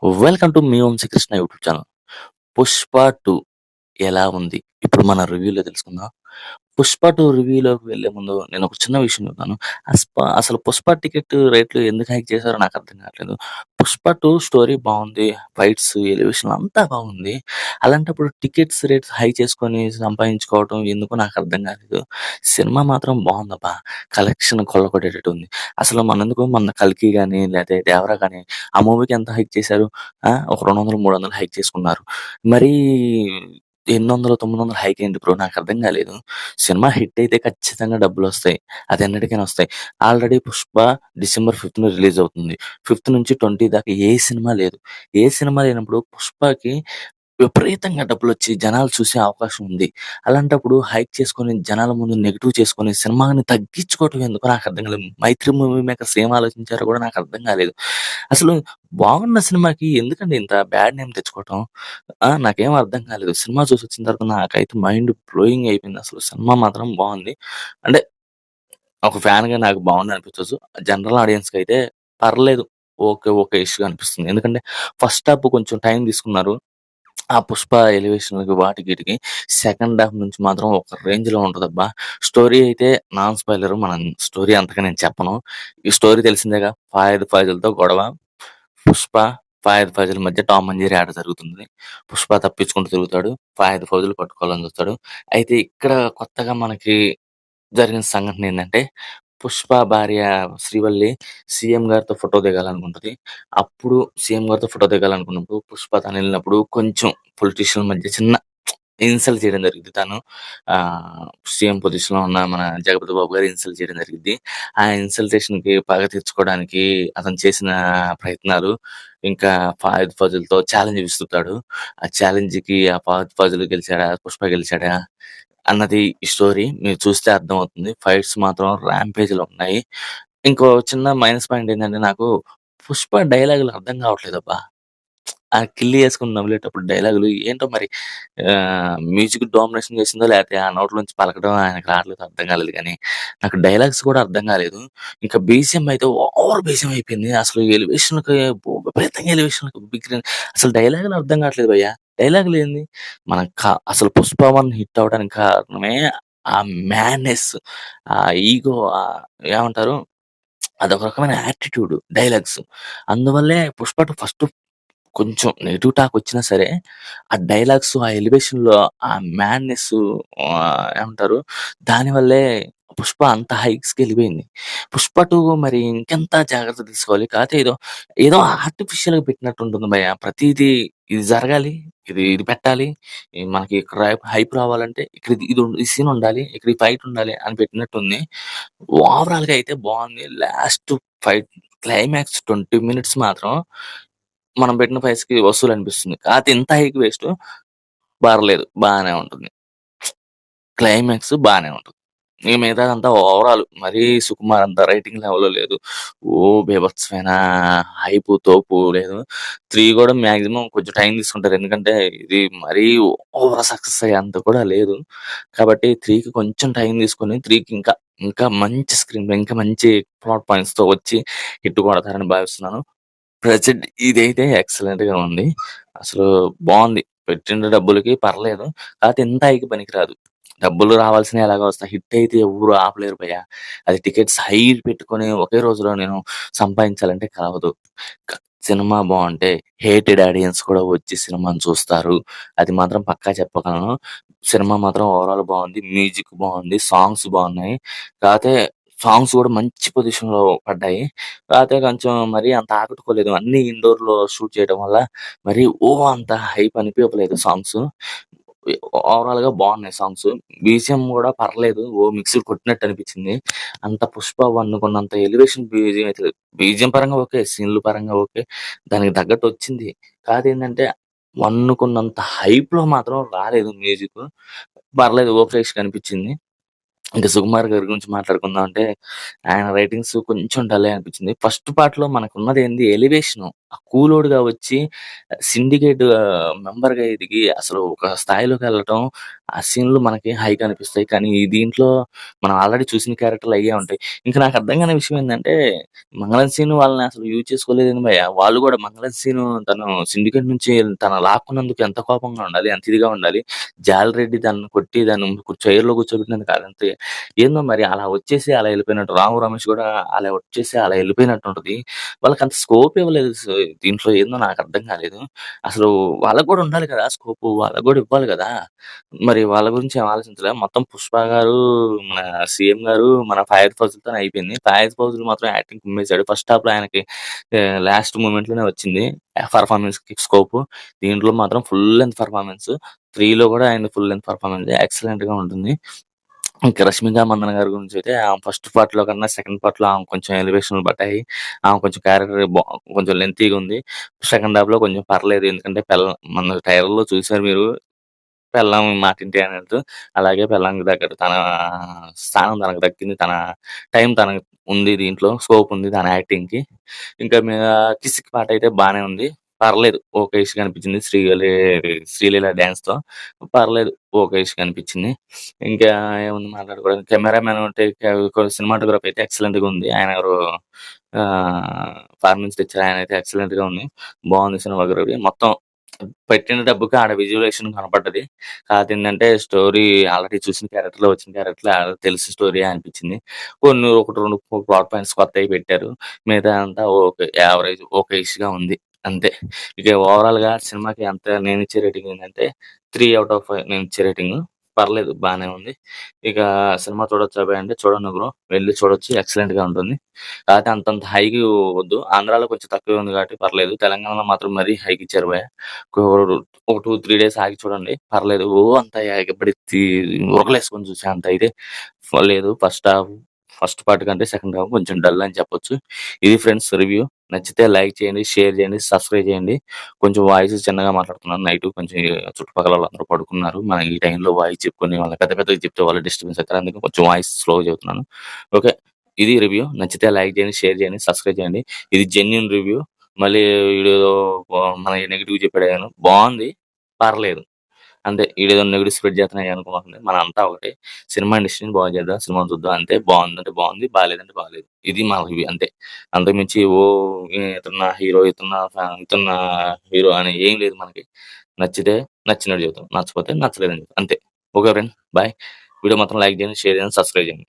Welcome to మీ Vamsikrishna YouTube channel. 'Pushpa 2' ఎలా ఉంది? ఇప్పుడు మన రివ్యూలో తెలుసుకుందాం. 'పుష్ప 2' రివ్యూలోకి వెళ్ళే ముందు నేను ఒక చిన్న విషయం చెప్తాను. అసలు 'పుష్ప' టికెట్ రేట్లు ఎందుకు హైక్ చేశారో నాకు అర్థం కావట్లేదు. 'పుష్ప 2' స్టోరీ బావుంది. ఫైట్స్, ఎలివేషన్ అంతా బాగుంది. అలాంటప్పుడు టికెట్స్ రేట్స్ హై చేసుకొని సంపాదించుకోవటం ఎందుకో నాకు అర్థం కాలేదు. సినిమా మాత్రం బావుందబ్బా! కలెక్షన్ కొల్లగొట్టేటట్టు ఉంది. అసలు మనెందుకు మొన్న 'కల్కి' గాని, లేతే 'దేవర' గాని ఆ మూవీకి ఎంత హైక్ చేశారు? ఒక 200, 300 హైక్ చేసుకున్నారు. మరీ 800, 900 హైక్ ఏంటి బ్రో నాకర్థం కాలేదు. సినిమా హిట్ అయితే ఖచ్చితంగా డబ్బులొస్తాయి. అది ఎన్నటికైనా వస్తాయి. Already 'Pushpa' December fifth release అవుతుంది. 5థ్ నుంచి 20 దాకా ఏ సినిమా లేదు. ఏ సినిమా లేనప్పుడు 'పుష్పకి' విపరీతంగా డబ్బులొచ్చి జనాలు చూసే అవకాశం ఉంది. అలాంటప్పుడు హైక్ చేసుకొని జనాల ముందు నెగెటివ్ చేసుకొని సినిమాని తగ్గించుకోవటం ఎందుకో నాకర్థం కాలేదు. 'మైత్రి మూవీ మేకర్స్' ఏం ఆలోచించారో కూడా నాకర్థం కాలేదు. అసలు బాగున్న సినిమాకి ఎందుకండి ఇంత బ్యాడ్ నేమ్ తెచ్చుకోవటం? నాకేం అర్థం కాలేదు. సినిమా చూసొచ్చిన తర్వాత నాకైతే మైండ్ బ్లోయింగ్ అయిపోయిందసలు. సినిమా మాత్రం బావుంది. అంటే ఒక ఫ్యాన్‌గా నాకు బావుందనిపించొచ్చు. జనరల్ ఆడియన్స్‌కైతే పర్లేదు. ఓకే. ఓకే‌యిష్‌గా అనిపిస్తుంది. ఎందుకంటే ఫస్ట్ హాఫ్ కొంచెం టైం తీసుకున్నారు. ఆ 'పుష్ప' ఎలివేషన్‌లకి వాటికి ఈటికి. సెకండ్ హాఫ్ నుంచి మాత్రం ఒక రేంజ్‌లో ఉంటదబ్బా! స్టోరీ అయితే నాన్ స్పాయిలర్. మనం స్టోరీ అంతగా నేను చెప్పను. ఈ స్టోరీ తెలిసిందేగా. ఫహద్ ఫాజిల్‌తో గొడవ. 'పుష్ప', ఫహద్ ఫాజిల్ మధ్య టామ్ అండ్ జెర్రీ ఆట జరుగుతుంది. 'పుష్ప' తప్పించుకుంటూ తిరుగుతాడు. ఫహద్ ఫాజిల్ పట్టుకోవాలని చూస్తాడు. అయితే ఇక్కడ కొత్తగా మనకి జరిగిన సంఘటన ఏందంటే, 'పుష్ప' భార్య శ్రీవల్లి సీఎం గారితో ఫోటో దిగాలనుకుంటది. అప్పుడు సీఎం గారితో ఫోటో దిగాలనుకున్నప్పుడు 'పుష్ప' తనెళ్ళినప్పుడు కొంచెం పొలిటీషియన్‌ల మధ్య చిన్న ఇన్సల్ట్ చేయడం జరిగిద్ది తను. సీఎం పొజిషన్‌లో ఉన్న మన 'జగపతి బాబు' గారు ఇన్సల్ట్ చేయడం జరిగిద్ది. ఆ ఇన్సల్టేషన్‌కి పగ తీర్చుకోవడానికి అతను చేసిన ప్రయత్నాలు, ఇంకా ఫహద్ ఫాజిల్‌తో ఛాలెంజ్ విసురుతాడు. ఆ ఛాలెంజ్‌కి ఆ ఫహద్ ఫాజిల్ గెలిచాడా? 'పుష్ప' గెలిచాడా? అన్నది ఈ స్టోరీ. మీరు చూస్తే అర్థమవుతుంది. ఫైట్స్ మాత్రం ర్యాంపేజ్‌లో ఉన్నాయి. ఇంకో చిన్న మైనస్ పాయింట్ ఏంటంటే నాకు 'పుష్ప' డైలాగులు అర్థం కావట్లేదబ్బా! ఆ కిల్లి యేసుకొని నమిలేటప్పుడు డైలాగులు ఏంటో మరి మ్యూజిక్ డామినేషన్ చేసిందో లేకపోతే ఆ నోట్లోంచి పలకడం ఆయనకి రావట్లేదో అర్థం కాలేదు గానీ, నాకు డైలాగ్స్ కూడా అర్థం కాలేదు. ఇంకా బీజీఎం అయితే ఓవర్ బీజీఎం అయిపోయింది. అసలు ఎలివేషన్‌కి విపరీతంగా ఎలివేషన్‌కి అసలు డైలాగులు అర్థం కావట్లేదు భయ్యా. డైలాగులేంది? మనం అసలు 'పుష్ప 1' హిట్ అవ్వడానికి కారణమే ఆ మ్యాడ్‌నెస్, ఆ ఈగో, ఏమంటారు? అదొక రకమైన యాటిట్యూడ్ డైలాగ్స్. అందువల్లే 'పుష్ప 2' ఫస్ట్ కొంచెం నెగెటివ్ టాక్ వచ్చినా సరే, ఆ డైలాగ్స్, ఆ ఎలివేషన్‌లో ఆ మ్యాడ్‌నెస్సు, ఏమంటారు? దానివల్లే 'పుష్ప' అంత హైక్స్‌కెళ్ళిపోయింది. 'పుష్ప 2' మరి ఇంకెంత జాగ్రత్త తీసుకోవాలి. కాతే ఏదో ఆర్టిఫిషియల్‌గా పెట్టినట్టుంటుంది భయ్యా. ప్రతీదీ ఇది జరగాలి, ఇది ఇది పెట్టాలి, మనకి ఇక్కడ హైప్ రావాలంటే ఇక్కడ ఈ సీన్ ఉండాలి, ఇక్కడ ఈ ఫైట్ ఉండాలి అని పెట్టినట్టుంది. ఓవరాల్‌గా అయితే బావుంది. లాస్ట్ ఫైట్ క్లైమాక్స్ 20 మినిట్స్ మాత్రం మనం పెట్టిన పైసకి వసూలనిపిస్తుంది. కాతే ఇంత హైక్ వేస్టు. పర్లేదు బానే ఉంటుంది. క్లైమాక్స్ బానే ఉంటది. ఇక మిగతాదంతా ఓవరాల్ మరీ 'సుకుమార్' అంత రైటింగ్ లెవెల్‌లో లేదు. బీభత్సమైన హైపు, తోపు లేదు. 3 కూడా మాక్సిమం కొంచెం టైం తీసుకుంటారు. ఎందుకంటే ఇది మరీ ఓవర్ సక్సెస్ అయ్యేంత కూడా లేదు. కాబట్టి 3కి కొంచెం టైం తీసుకొని 3కి ఇంకా మంచి స్క్రీన్ ప్లే, ఇంకా మంచి ప్లాట్ పాయింట్స్‌తో వచ్చి హిట్ కొడతారని భావిస్తున్నాను. ప్రెజెంట్ ఇదైతే ఎక్సలెంట్‌గా ఉంది. అసలు బావుంది. పెట్టిన డబ్బులకి పర్లేదు. కాపోతే ఇంత హైకి పనికిరాదు. డబ్బులు రావాల్సినయి ఎలాగో వస్తాయి. హిట్ అయితే ఎవ్వరు ఆపలేరు భయ్యా. అది టికెట్స్ హై పెట్టుకొని ఒకే రోజులో నేను సంపాదించాలంటే కావదు. క సినిమా బావుంటే హేటెడ్ ఆడియన్స్ కూడా వచ్చి సినిమాని చూస్తారు. అది మాత్రం పక్కా చెప్పగలను. సినిమా మాత్రం ఓవరాల్ బావుంది. మ్యూజిక్ బావుంది. సాంగ్స్ బావున్నాయి. కాపోతే సాంగ్స్ కూడా మంచి పొజిషన్‌లో పడ్డాయి. కాతే కొంచెం మరీ అంత ఆకట్టుకోలేదు. అన్నీ ఇండోర్‌లో షూట్ చేయడం వల్ల మరి అంత హైప్ అనిపియలేదు సాంగ్స్. ఓవరాల్‌గా బావున్నాయి సాంగ్స్. బీజీఎం గూడా పర్లేదు. మిక్సీ కొట్టినట్టు అనిపించింది. అంత 'పుష్ప 1' కొన్నంత ఎలివేషన్ బీజీఎం అయితే లేదు. బీజీఎం పరంగా ఓకే. సీన్‌ల పరంగా ఓకే. దానికి తగ్గట్టు వచ్చింది. కాదేంటంటే 1 కొన్నంత హైప్‌లో మాత్రం రాలేదు మ్యూజిక్. పర్లేదు ఓకేష్‌గా అనిపించింది. ఇంకా 'సుకుమార్' గారి గురించి మాట్లాడుకుందాం అంటే, ఆయన రైటింగ్స్ కొంచెం డల్లే అనిపించింది. ఫస్ట్ పార్ట్‌లో మనకున్నదేంది ఎలివేషను. ఆ కూలోడుగా వచ్చి సిండికేట్ మెంబర్‌గా ఎదిగి అసలు ఒక స్థాయిలోకెళ్ళటం, ఆ సీన్‌లు మనకి హైగా అనిపిస్తాయి. కానీ ఈ దీంట్లో మనం ఆల్రెడీ చూసిన క్యారెక్టర్‌లు అయ్యే ఉంటాయి. ఇంక నాకు అర్థం కాని విషయం ఏందంటే, మంగళం సీను వాళ్ళని అసలు యూజ్ చేసుకోలేదేంది భయ్యా! వాళ్ళు గూడా మంగళం సీను తను సిండికేట్ నుంచి తను లాక్కున్నందుకు ఎంత కోపంగా ఉండాలి, ఎంత ఇదిగా ఉండాలి. జాలిరెడ్డి తనని కొట్టి దాన్ని చైర్‌లో కూర్చోబెట్టినందుకు అదంతే ఏందో మరి అలా వచ్చేసి అలా ఎళ్ళిపోయినట్టు. 'రాము రమేష్' గూడా అలా వచ్చేసి అలా ఎళ్ళిపోయినట్టుంటది. వాళ్ళకంత స్కోప్ ఇవ్వలేదు. దీంట్లో ఏందో నాకర్థం కాలేదు. అసలు వాళ్ళకి గూడా ఉండాలి కదా! స్కోపు. వాళ్ళకి గూడా ఇవ్వాలి గదా! మరి వాళ్ళ గురించి ఏం ఆలోచించలే. మొత్తం 'పుష్ప' గారు, మన సీఎం గారు, మన ఫహద్ ఫాజిల్‌తోనే అయిపోయింది. ఫహద్ ఫాజిల్ మాత్రం యాక్టింగ్ కుమ్మేసాడు. ఫస్ట్ హాఫ్‌లో ఆయనకి లాస్ట్ మూమెంట్‌లోనే వచ్చింది. పెర్ఫార్మన్స్‌కి స్కోపు. దీంట్లో మాత్రం ఫుల్ లెంగ్త్ పెర్ఫార్మన్స్. 3లో గూడా ఆయనది ఫుల్ లెంగ్త్ పెర్ఫార్మన్స్ ఎక్సలెంట్‌గా ఉంటుంది. ఇంకా 'రష్మిక మందన్న' గారి గురించైతే ఆమె ఫస్ట్ పార్ట్‌లో కన్నా సెకండ్ పార్ట్‌లో ఆమె కొంచెం ఎలివేషన్‌లు పడ్డాయి. ఆమె కొంచెం క్యారెక్టర్ కొంచెం లెంతీగా ఉంది. సెకండ్ హాఫ్‌లో కొంచెం పర్లేదు. ఎందుకంటే మన ట్రైలర్‌లో చూసారు మీరు. పెళ్ళాం మాటింటి అన్నట్టు. అలాగే పెళ్ళాంకి తగ్గట్టు తన స్థానం తనకు దక్కింది. తన టైం తనకు ఉంది దీంట్లో. స్కోప్ ఉంది తన యాక్టింగ్‌కి. ఇంకా కిసిక్ పాటైతే బానే ఉంది. పర్లేదు. ఓకేష్‌గా అనిపించింది. శ్రీలీల డాన్స్‌తో పర్లేదు. ఓకేష్‌గా అనిపించింది. ఇంకా ఏముంది మాట్లాడుకోవడానికి కెమెరామాన్ అంటే సినిమాటోగ్రఫీ అయితే ఎక్సలెంట్‌గా ఉంది. ఆయన ఎవరో ఫారెన్ నుంచి తెచ్చారు. ఆయనైతే ఎక్సలెంట్‌గా ఉంది. బావుంది సినిమాటోగ్రఫీ. మొత్తం పెట్టిన డబ్బుకి ఆడ విజువలైజేషన్ కనపడ్డది. కాకపోతే ఏందంటే స్టోరీ ఆల్రెడీ చూసిన క్యారెక్టర్‌లో వచ్చిన క్యారెక్టర్‌లే తెలిసిన స్టోరీయే అనిపించింది. ఒకటి 2 ప్లాట్ పాయింట్స్ కొత్తయి పెట్టారు. మిగతాదంతా ఓకే. యావరేజ్ ఓకేయిష్‌గా ఉంది. అంతే. ఇక ఓవరాల్‌గా సినిమాకి నేనిచ్చే రేటింగ్ ఏంటంటే 3/5 నేనిచ్చే రేటింగు. పర్లేదు బానే ఉంది. ఇక సినిమా చూడొచ్చా అభయ్ అంటే చూడండి బ్రో. వెళ్లి చూడొచ్చు. ఎక్సలెంట్‌గా ఉంటుంది. కాకపోతే అంతంత హైకి వద్దు. ఆంధ్రాలో కొంచెం తక్కువే ఉంది కాబట్టి పర్లేదు. తెలంగాణలో మాత్రం మరీ హైకిచ్చారు భయ్యా. ఒక ఒక 2, 3 డేస్ ఆగి చూడండి. పర్లేదు. అంత ఎగబడి ఉరకలేసుకొని చూసే అంత అయితే లేదు. ఫస్ట్ పార్ట్ కంటే సెకండ్ హాఫ్ కొంచెం డల్ అని చెప్పొచ్చు. ఇది ఫ్రెండ్స్ రివ్యూ. నచ్చితే లైక్ చేయండి, షేర్ చేయండి, సబ్స్క్రైబ్ చేయండి. కొంచెం వాయిస్ చిన్నగా మాట్లాడుతున్నాను. నైటు కొంచెం చుట్టుపక్కల వాళ్ళందరూ పడుకున్నారు. మనం ఈ టైంలో వాయిస్ చెప్పుకొని వాళ్ళకి పెద్ద పెద్దగా చెప్తే వాళ్ళు డిస్టర్బెన్స్ అవుతారు. అందుకే కొంచెం వాయిస్ స్లోగా చెప్తున్నాను. ఓకే. ఇది రివ్యూ. నచ్చితే లైక్ చేయండి, షేర్ చేయండి, సబ్స్క్రైబ్ చేయండి. ఇది జెన్యూన్ రివ్యూ. మళ్ళీ ఈడేదో మనకి నెగెటివ్ చెప్పాడేమో బావుంది. పర్లేదు. అంతే. ఈడేదో నెగెటివ్ స్ప్రెడ్ చేస్తున్నాయి అనుకోమాకండి. మనంతా ఒకటే. సినిమా ఇండస్ట్రీని బాగు చేద్దాం. సినిమాని చూద్దాం అంతే. బావుందంటే బావుంది. బాలేదంటే బాలేదు. ఇది మా రివ్యూ అంతే. అంతకు మించి ఇతను నా హీరో, ఇతను నా హీరో అని ఏం లేదు మనకి. నచ్చితే నచ్చినట్టు చెప్తాం. నచ్చకపోతే నచ్చలేదని చెప్తాం. అంతే. Okay friend. బాయ్. వీడియో మాత్రం లైక్ చేయండి, షేర్ చేయండి, సబ్స్క్రైబ్ చేయండి.